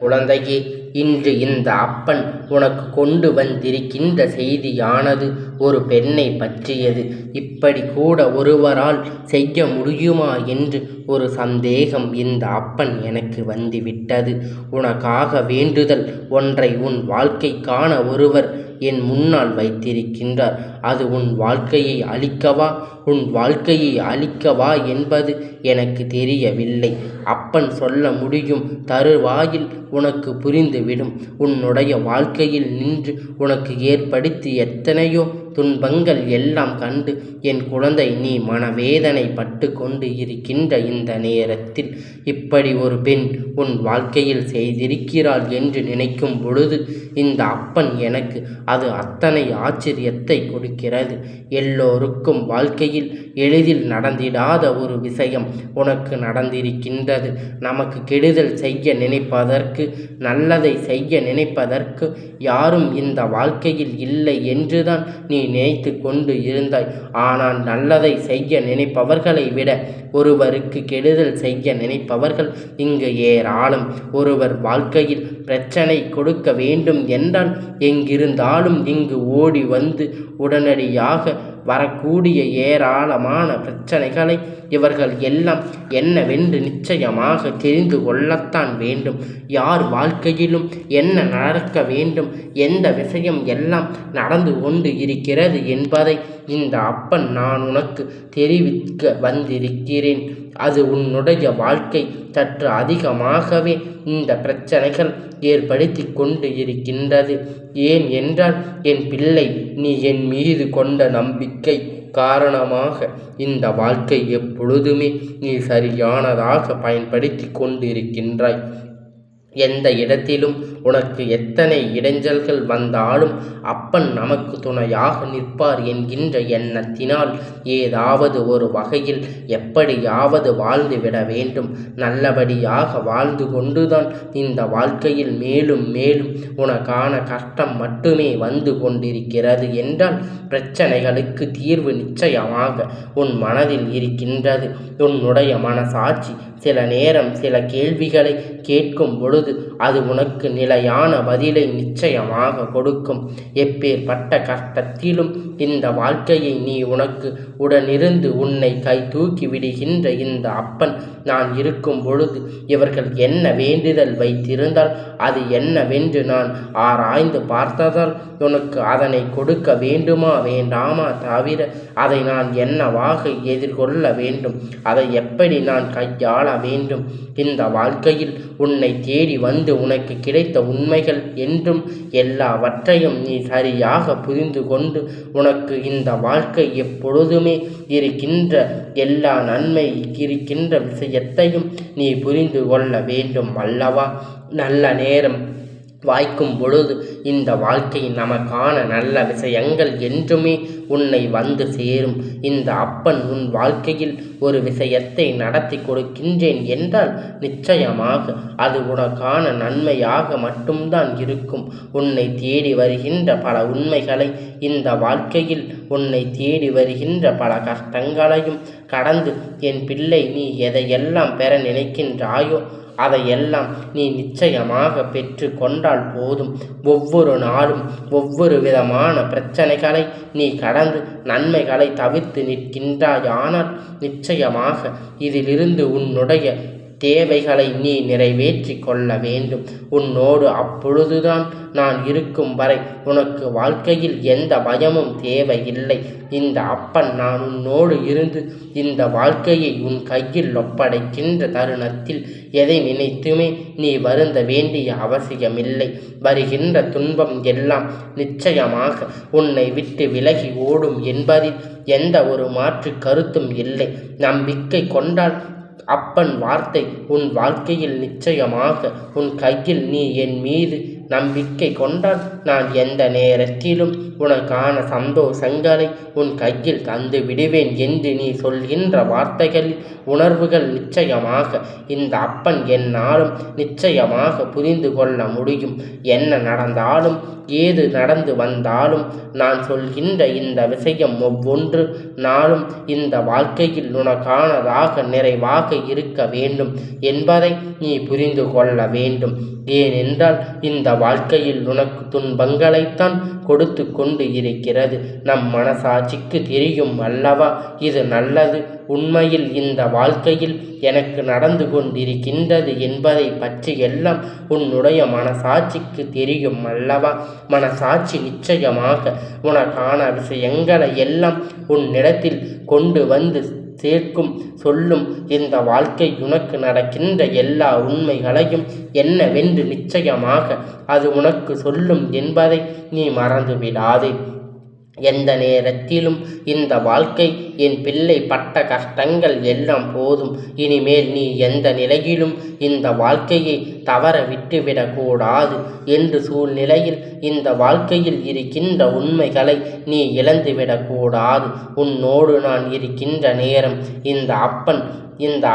குழந்தையே, இன்று இந்த அப்பன் உனக்கு கொண்டு வந்திருக்கின்ற செய்தியானது ஒரு பெண்ணை பற்றியது. இப்படி கூட ஒருவரால் செய்ய முடியுமா என்று ஒரு சந்தேகம் இந்த அப்பன் எனக்கு வந்துவிட்டது. உனக்காக வேண்டுதல் ஒன்றை உன் வாழ்க்கைக்கான ஒருவர் என் முன்னால் வைத்திருக்கின்றார். அது உன் வாழ்க்கையை அழிக்கவா என்பது எனக்கு தெரியவில்லை. அப்பன் சொல்ல முடியும் தருவாயில் உனக்கு புரிந்துவிடும். உன்னுடைய வாழ்க்கையில் நின்று உனக்கு ஏற்படுத்தி எத்தனையோ துன்பங்கள் எல்லாம் கண்டு என் குழந்தை நீ மனவேதனை பட்டு கொண்டு இருக்கின்ற இந்த நேரத்தில் இப்படி ஒரு பெண் உன் வாழ்க்கையில் செய்திருக்கிறாள் என்று நினைக்கும் பொழுது இந்த அப்பன் எனக்கு அது அத்தனை ஆச்சரியத்தை கொடுக்கிறது. எல்லோருக்கும் வாழ்க்கையில் எளிதில் நடந்திடாத ஒரு விஷயம் உனக்கு நடந்திருக்கின்றது. நமக்கு கெடுதல் செய்ய நினைப்பதற்கு, நல்லதை செய்ய நினைப்பதற்கு யாரும் இந்த வாழ்க்கையில் இல்லை என்றுதான் நீ நினைத்து கொண்டு இருந்தாய். ஆனால் நல்லதை செய்ய நினைப்பவர்களை விட ஒருவருக்கு கெடுதல் செய்ய நினைப்பவர்கள் இங்கு ஏராளம். ஒருவர் வாழ்க்கையில் பிரச்சனை கொடுக்க வேண்டும் என்றால் எங்கிருந்தாலும் இங்கு ஓடி வந்து உடனடியாக வரக்கூடிய ஏராளமான பிரச்சனைகளை இவர்கள் எல்லாம் என்னவென்று நிச்சயமாக தெரிந்து கொள்ளத்தான் வேண்டும். யார் வாழ்க்கையிலும் என்ன நடக்க வேண்டும், எந்த விஷயம் எல்லாம் நடந்து கொண்டு இருக்கிறது என்பதை இந்த அப்பன் நான் உனக்கு தெரிவிக்க வந்திருக்கிறேன். அது உன்னுடைய வாழ்க்கை சற்று அதிகமாகவே இந்த பிரச்சனைகள் ஏற்படுத்தி கொண்டு இருக்கின்றது. ஏன் என்றால் என் பிள்ளை, நீ என் மீது கொண்ட நம்பிக்கை காரணமாக இந்த வாழ்க்கை எப்பொழுதுமே நீ சரியானதாக பயன்படுத்தி கொண்டிருக்கின்றாய். எந்த இடத்திலும் உனக்கு எத்தனை இடைஞ்சல்கள் வந்தாலும் அப்பன் நமக்கு துணையாக நிற்பார் என்கின்ற எண்ணத்தினால் ஏதாவது ஒரு வகையில் எப்படியாவது வாழ்ந்துவிட வேண்டும். நல்லபடியாக வாழ்ந்து கொண்டுதான் இந்த வாழ்க்கையில் மேலும் மேலும் உனக்கான கஷ்டம் மட்டுமே வந்து கொண்டிருக்கிறது என்றால் பிரச்சனைகளுக்கு தீர்வு நிச்சயமாக உன் மனதில் இருக்கின்றது. உன்னுடைய மனசாட்சி சில நேரம் சில கேள்விகளை கேட்கும் பொழுது அது உனக்கு நிலையான பதிலை நிச்சயமாக கொடுக்கும். எப்பேற்பட்ட கஷ்டத்திலும் இந்த வாழ்க்கையை நீ உனக்கு உடனிருந்து உன்னை கை தூக்கி விடுகின்ற இந்த அப்பன் நான் இருக்கும் பொழுது இவர்கள் என்ன வேண்டுதல் வைத்திருந்தால் அது என்னவென்று நான் ஆராய்ந்து பார்த்ததால் உனக்கு அதனை கொடுக்க வேண்டுமா வேண்டாமா தவிர அதை நான் என்னவாக எதிர்கொள்ள வேண்டும், அதை எப்படி நான் கையாள வேண்டும், இந்த வாழ்க்கையில் உன்னை தேடி வந்து உனக்கு கிடைத்த உண்மைகள் என்றும் எல்லாவற்றையும் நீ சரியாக புரிந்து கொண்டு உனக்கு இந்த வாழ்க்கை எப்பொழுதுமே இருக்கின்ற எல்லா நன்மை இருக்கின்ற விஷயத்தையும் நீ புரிந்து கொள்ள வேண்டும் அல்லவா? நல்ல நேரம் வாய்க்கும் பொழுது இந்த வாழ்க்கை நமக்கான நல்ல விஷயங்கள் என்றுமே உன்னை வந்து சேரும். இந்த அப்பன் உன் வாழ்க்கையில் ஒரு விஷயத்தை நடத்தி கொடுக்கின்றேன் என்றால் நிச்சயமாக அது உனக்கான நன்மையாக மட்டும்தான் இருக்கும். உன்னை தேடி வருகின்ற பல உண்மைகளை, இந்த வாழ்க்கையில் உன்னை தேடி வருகின்ற பல கஷ்டங்களையும் கடந்து என் பிள்ளை நீ எதையெல்லாம் பெற நினைக்கின்றாயோ அதையெல்லாம் நீ நிச்சயமாக பெற்று கொண்டால் போதும். ஒவ்வொரு நாளும் ஒவ்வொரு விதமான பிரச்சனைகளை நீ கடந்து நன்மைகளை தவிர்த்து நிற்கின்றாயானால் நிச்சயமாக இதிலிருந்து உன்னுடைய தேவைகளை நீ நிறைவேற்றி கொள்ள வேண்டும். உன்னோடு அப்பொழுதுதான் நான் இருக்கும் வரை உனக்கு வாழ்க்கையில் எந்த பயமும் தேவையில்லை. இந்த அப்பன் நான் உன்னோடு இருந்து இந்த வாழ்க்கையை உன் கையில் ஒப்படைக்கின்ற தருணத்தில் எதை நினைத்துமே நீ வருந்த வேண்டிய அவசியமில்லை. வருகின்ற துன்பம் எல்லாம் நிச்சயமாக உன்னை விட்டு விலகி ஓடும் என்பதில் எந்த ஒரு மாற்று கருத்தும் இல்லை. நம்பிக்கை கொண்டால் அப்பன் வார்த்தை உன் வாழ்க்கையில் நிச்சயமாக உன் கையில் நீ என் மீது நம்பிக்கை கொண்டால் நான் எந்த நேரத்திலும் உனக்கான சந்தோஷங்களை உன் கையில் தந்து விடுவேன் என்று நீ சொல்கின்ற வார்த்தைகளில் உணர்வுகள் நிச்சயமாக இந்த அப்பன் என்னாலும் நிச்சயமாக புரிந்து கொள்ள முடியும். என்ன நடந்தாலும் ஏது நடந்து வந்தாலும் நான் சொல்கின்ற இந்த விஷயம் ஒவ்வொன்று நாளும் இந்த வாழ்க்கையில் உனக்கானதாக நிறைவாக இருக்க வேண்டும் என்பதை நீ புரிந்து கொள்ள வேண்டும். ஏனென்றால் இந்த வாழ்க்கையில் உனக்கு துன்பங்களைத்தான் கொடுத்து கொண்டு இருக்கிறது. நம் மனசாட்சிக்கு தெரியும் அல்லவா இது நல்லது. உண்மையில் இந்த வாழ்க்கையில் எனக்கு நடந்து கொண்டிருக்கின்றது என்பதை பற்றி எல்லாம் உன்னுடைய மனசாட்சிக்கு தெரியும் அல்லவா? மனசாட்சி நிச்சயமாக உனக்கான விஷயங்களை எல்லாம் உன்னிடத்தில் கொண்டு வந்து சேர்க்கும் சொல்லும். இந்த வாழ்க்கை உனக்கு நடக்கின்ற எல்லா உண்மைகளையும் என்னவென்று நிச்சயமாக அது உனக்கு சொல்லும் என்பதை நீ மறந்துவிடாதே. எந்த நேரத்திலும் இந்த வாழ்க்கை என் பிள்ளை பட்ட கஷ்டங்கள் எல்லாம் போதும். இனிமேல் நீ எந்த நிலையிலும் இந்த வாழ்க்கையை தவற விட்டுவிடக்கூடாது என்று சூழ்நிலையில் இந்த வாழ்க்கையில் இருக்கின்ற உண்மைகளை நீ இழந்துவிடக்கூடாது. உன்னோடு நான் இருக்கின்ற நேரம் இந்த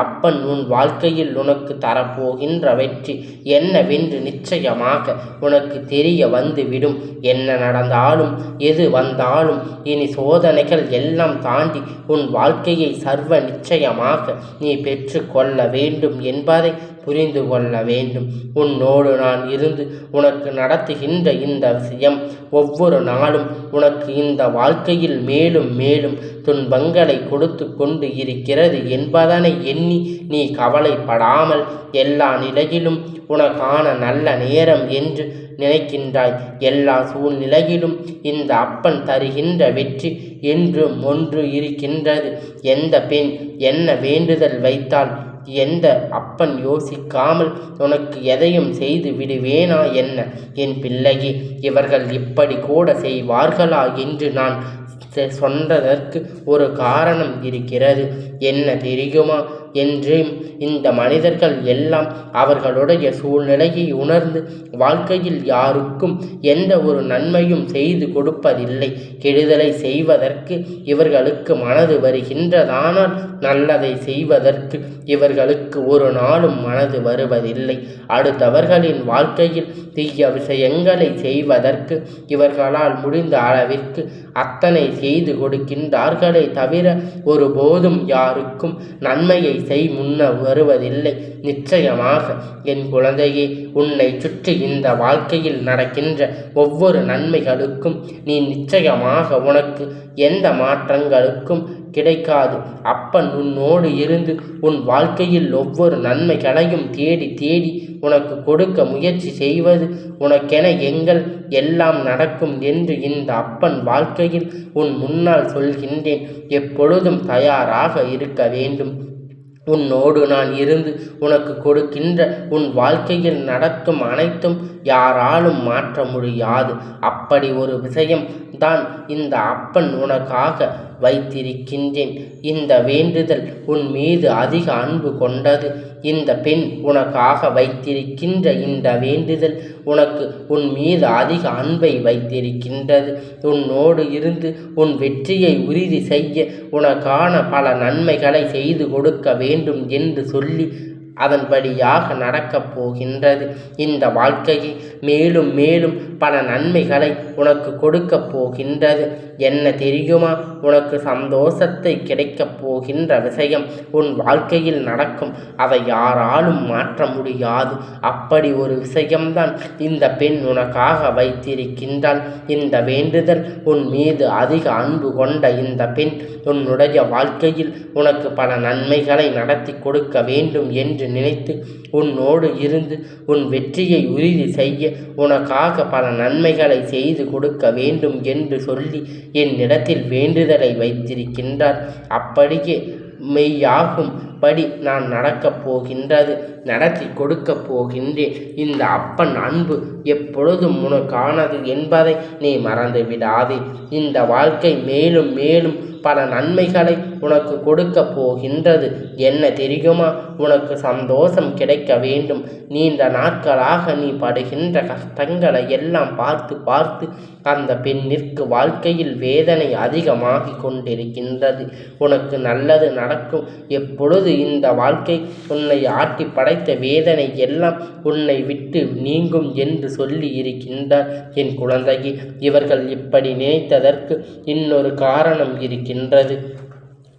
அப்பன் உன் வாழ்க்கையில் உனக்கு தரப்போகின்ற வெற்றி என்னவென்று நிச்சயமாக உனக்கு தெரிய வந்துவிடும். என்ன நடந்தாலும் எது வந்தாலும் இனி சோதனைகள் எல்லாம் தாண்டி உன் வாழ்க்கையை சர்வ நிச்சயமாக நீ பெற்று கொள்ள வேண்டும் என்பதை புரிந்து கொள்ள வேண்டும். உன்னோடு நான் இருந்து உனக்கு நடத்துகின்ற இந்த விஷயம் ஒவ்வொரு நாளும் உனக்கு இந்த வாழ்க்கையில் மேலும் மேலும் துன்பங்களை கொடுத்து கொண்டு இருக்கிறது என்பதனை எண்ணி நீ கவலைப்படாமல் எல்லா நிலையிலும் உனக்கான நல்ல நேரம் என்று நினைக்கின்றாய். எல்லா சூழ்நிலையிலும் இந்த அப்பன் தருகின்ற வெற்றி என்றும் ஒன்று இருக்கின்றது. எந்த பெண் என்ன வேண்டுதல் வைத்தால் எந்த அப்பன் யோசிக்காமல் உனக்கு எதையும் செய்து விடுவேனா என்ன? என் பிள்ளையே, இவர்கள் இப்படி கூட செய்வார்களா என்று நான் சொன்னதற்கு ஒரு காரணம் இருக்கிறது. என்ன தெரியுமா? என்றும் இந்த மனிதர்கள் எல்லாம் அவர்களுடைய சூழ்நிலையை உணர்ந்து வாழ்க்கையில் யாருக்கும் எந்த ஒரு நன்மையும் செய்து கொடுப்பதில்லை. கெடுதலை செய்வதற்கு இவர்களுக்கு மனது வருகின்றதானால் நல்லதை செய்வதற்கு இவர்களுக்கு ஒரு நாளும் மனது வருவதில்லை. அடுத்தவர்களின் வாழ்க்கையில் தீய விஷயங்களை செய்வதற்கு இவர்களால் முடிந்த அளவிற்கு அத்தனை செய்து கொடுக்கின்றார்களே தவிர ஒருபோதும் யாருக்கும் நன்மையை முன்ன வருவதில்லை. நிச்சயமாக என் குழந்தையே, உன்னை சுற்றி இந்த வாழ்க்கையில் நடக்கின்ற ஒவ்வொரு நன்மைகளுக்கும் நீ நிச்சயமாக உனக்கு எந்த மாற்றங்களுக்கும் கிடைக்காது. அப்பன் உன்னோடு இருந்து உன் வாழ்க்கையில் ஒவ்வொரு நன்மைகளையும் தேடி தேடி உனக்கு கொடுக்க முயற்சி செய்வது உனக்கென எல்லாம் நடக்கும் என்று இந்த அப்பன் வாழ்க்கையில் உன் முன்னால் சொல்கின்றேன். எப்பொழுதும் தயாராக இருக்க வேண்டும். உன்னோடு நான் இருந்து உனக்கு கொடுக்கின்ற உன் வாழ்க்கையில் நடக்கும் அனைத்தும் யாராலும் மாற்ற முடியாது. அப்படி ஒரு விஷயம் தான் இந்த அப்பன் உனக்காக வைத்திருக்கின்றேன். இந்த வேண்டுதல் உன் மீது அதிக அன்பு கொண்டது. இந்த பெண் உனக்காக வைத்திருக்கின்ற இந்த வேண்டுதல் உனக்கு உன் மீது அதிக அன்பை வைத்திருக்கின்றது. உன்னோடு இருந்து உன் வெற்றியை உறுதி செய்ய உனக்கான பல நன்மைகளை செய்து கொடுக்க வேண்டும் என்று சொல்லி அதன்படியாக நடக்கப் போகின்றது. இந்த வாழ்க்கையை மேலும் மேலும் பல நன்மைகளை உனக்கு கொடுக்கப் போகின்றது. என்ன தெரியுமா? உனக்கு சந்தோஷத்தை கிடைக்கப் போகின்ற விஷயம் உன் வாழ்க்கையில் நடக்கும். அதை யாராலும் மாற்ற முடியாது. அப்படி ஒரு விஷயம்தான் இந்த பெண் உனக்காக வைத்திருக்கின்றாள். இந்த வேண்டுதல் உன் மீது அதிக அன்பு கொண்ட இந்த பெண் உன்னுடைய வாழ்க்கையில் உனக்கு பல நன்மைகளை நடத்தி கொடுக்க வேண்டும் என்று நினைத்து உன்னோடு இருந்து உன் வெற்றியை உறுதி செய்ய உனக்காக பல நன்மைகளை செய்து கொடுக்க வேண்டும் என்று சொல்லி என்னிடத்தில் வேண்டுதலை வைத்திருக்கின்றார். அப்படியே மெய்யாகும் படி நான் நடக்கப் போகின்றது, நடத்தி கொடுக்கப் போகின்றேன். இந்த அப்பன் அன்பு எப்பொழுதும் உனக்கானது என்பதை நீ மறந்து விடாதே. இந்த வாழ்க்கை மேலும் மேலும் பல நன்மைகளை உனக்கு கொடுக்க போகின்றது. என்ன தெரியுமா? உனக்கு சந்தோஷம் கிடைக்க வேண்டும். நீண்ட நாட்களாக நீ படுகின்ற கஷ்டங்களை எல்லாம் பார்த்து பார்த்து அந்த பெண்ணிற்கு வாழ்க்கையில் வேதனை அதிகமாகி கொண்டிருக்கின்றது. உனக்கு நல்லது நடக்கும். எப்பொழுது இந்த வாழ்க்கை உன்னை ஆட்டி படைத்த வேதனை எல்லாம் உன்னை விட்டு நீங்கும் என்று சொல்லி இருக்கின்றார். என் குழந்தையே, இவர்கள் இப்படி நினைத்ததற்கு இன்னொரு காரணம் இருக்கின்றது.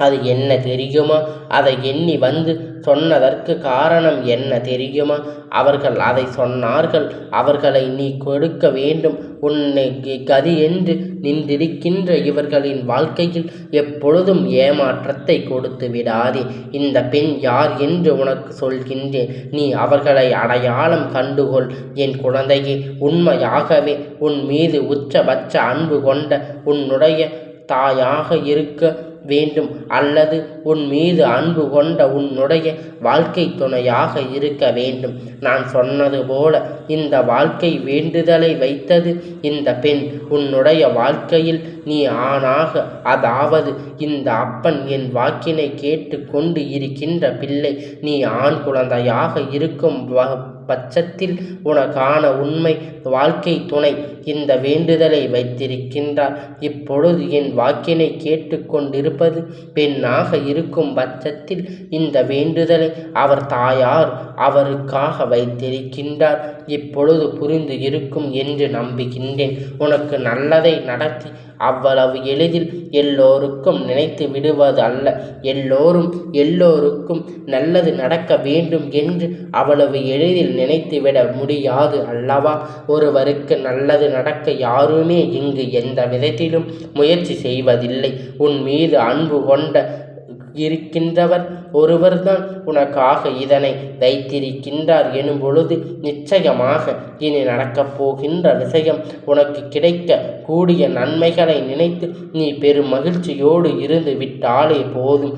அது என்ன தெரியுமா? அதை எண்ணி வந்து சொன்னதற்கு காரணம் என்ன தெரியுமா? அவர்கள் அதை சொன்னார்கள். அவர்களை நீ கொடுக்க வேண்டும். உன்னை கதி என்று நின்றிருக்கின்ற இவர்களின் வாழ்க்கையில் எப்பொழுதும் ஏமாற்றத்தை கொடுத்து விடாதே. இந்த பெண் யார் என்று உனக்கு சொல்கின்றேன். நீ அவர்களை அடையாளம் கண்டுகொள். என் குழந்தையே, உண்மையாகவே உன் மீது உச்சபட்ச அன்பு கொண்ட உன்னுடைய தாயாக இருக்க வேண்டும், அல்லது உன் மீது அன்பு கொண்ட உன்னுடைய வாழ்க்கை துணையாக இருக்க வேண்டும். நான் சொன்னது போல இந்த வாழ்க்கை வேண்டுதலை வைத்தது இந்த பெண். உன்னுடைய வாழ்க்கையில் நீ ஆணாக, அதாவது இந்த அப்பன் என் வாக்கினை கேட்டு கொண்டு இருக்கின்ற பிள்ளை, நீ ஆண் குழந்தையாக இருக்கும் பட்சத்தில் உனக்கான உண்மை வாழ்க்கை துணை இந்த வேண்டுதலை வைத்திருக்கின்றார். இப்பொழுது என் வாக்கினை கேட்டு கொண்டிருப்பது பெண்ணாக இருக்கும் பட்சத்தில் இந்த வேண்டுதலை அவர் தாயார் அவருக்காக வைத்திருக்கின்றார். இப்பொழுது புரிந்து இருக்கும் என்று நம்புகின்றேன். உனக்கு நல்லதை நடத்தி அவ்வளவு எளிதில் எல்லோருக்கும் நினைத்து விடுவது அல்ல. எல்லோருக்கும் நல்லது நடக்க வேண்டும் என்று அவ்வளவு எளிதில் நினைத்துவிட முடியாது அல்லவா? ஒருவருக்கு நல்லது நடக்க யாருமே இங்கு எந்த விதத்திலும் முயற்சி செய்வதில்லை. உன் மீது அன்பு கொண்ட இருக்கின்றவர் ஒருவர்தான் உனக்காக இதனை வைத்திருக்கின்றார் எனும் பொழுது நிச்சயமாக இனி நடக்கப் போகின்ற விஷயம், உனக்கு கிடைக்க கூடிய நன்மைகளை நினைத்து நீ பெரும் மகிழ்ச்சியோடு இருந்து விட்டாலே போதும்.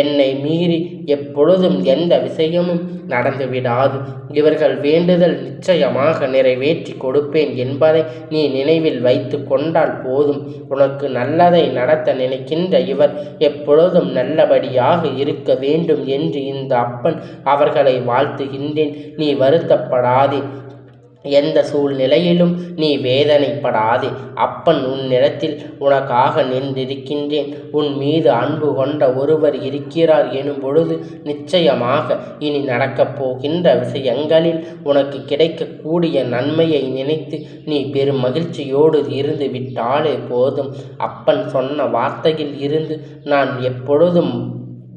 என்னை மீறி எப்பொழுதும் எந்த விஷயமும் நடந்துவிடாது. இவர்கள் வேண்டுதல் நிச்சயமாக நிறைவேற்றி கொடுப்பேன் என்பதை நீ நினைவில் வைத்து கொண்டால் போதும். உனக்கு நல்லதை நடத்த நினைக்கின்ற இவர் எப்பொழுதும் நல்லபடியாக இருக்க வேண்டும் என்று இந்த அப்பன் அவர்களை வாழ்த்துகின்றேன். நீ வருத்தப்படாதே. எந்த சூழ்நிலையிலும் நீ வேதனைப்படாதே. அப்பன் உன்னிடத்தில் உனக்காக நின்றிருக்கின்றேன். உன் மீது அன்பு கொண்ட ஒருவர் இருக்கிறார் எனும் பொழுது நிச்சயமாக இனி நடக்கப் போகின்ற விஷயங்களில் உனக்கு கிடைக்கக்கூடிய நன்மையை நினைத்து நீ பெரும் மகிழ்ச்சியோடு இருந்து விட்டாலே போதும். அப்பன் சொன்ன வார்த்தையில் இருந்து நான் எப்பொழுதும்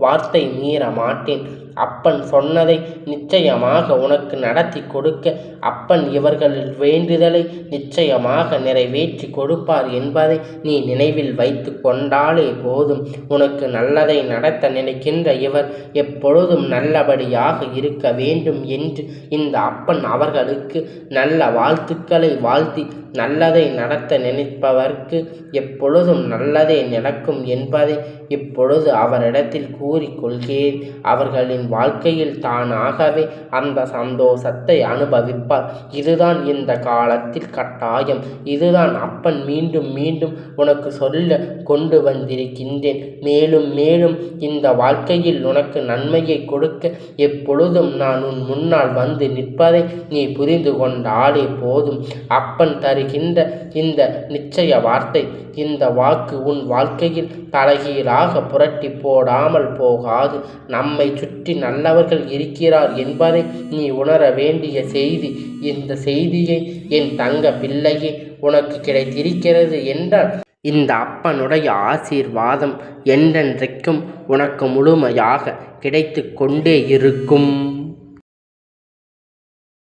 வார்த்தை மீற மாட்டேன். அப்பன் சொன்னதை நிச்சயமாக உனக்கு நடத்தி கொடுக்க அப்பன் இவர்களின் வேண்டுதலை நிச்சயமாக நிறைவேற்றி கொடுப்பார் என்பதை நீ நினைவில் வைத்து கொண்டாலே போதும். உனக்கு நல்லதை நடத்த நினைக்கின்ற இவர் எப்பொழுதும் நல்லபடியாக இருக்க வேண்டும் என்று இந்த அப்பன் அவர்களுக்கு நல்ல வாழ்த்துக்களை வாழ்த்தி நல்லதை நடத்த நினைப்பவர்க்கு எப்பொழுதும் நல்லதே நடக்கும் என்பதை இப்பொழுது அவரிடத்தில் கூறிக்கொள்கிறேன். அவர்களின் வாழ்க்கையில் தானாகவே அந்த சந்தோஷத்தை அனுபவிப்பார். இதுதான் இந்த காலத்தில் கட்டாயம். இதுதான் அப்பன் மீண்டும் மீண்டும் உனக்கு சொல்ல கொண்டு வந்திருக்கின்றேன். மேலும் மேலும் இந்த வாழ்க்கையில் உனக்கு நன்மையை கொடுக்க எப்பொழுதும் நான் உன் முன்னால் வந்து நிற்பதை நீ புரிந்து கொண்டாலே போதும். அப்பன் தருகின்ற இந்த நிச்சய வார்த்தை, இந்த வாக்கு உன் வாழ்க்கையில் தலைகீழாக புரட்டி போடாமல் போகாது. நம்மை சுற்றி நல்லவர்கள் இருக்கிறார் என்பதை நீ உணர வேண்டிய செய்தி. இந்த செய்தியை என் தங்க பிள்ளையே உனக்கு கிடைத்திருக்கிறது என்றால் இந்த அப்பனுடைய ஆசீர்வாதம் என்றென்றைக்கும் உனக்கு முழுமையாக கிடைத்து கொண்டே இருக்கும்.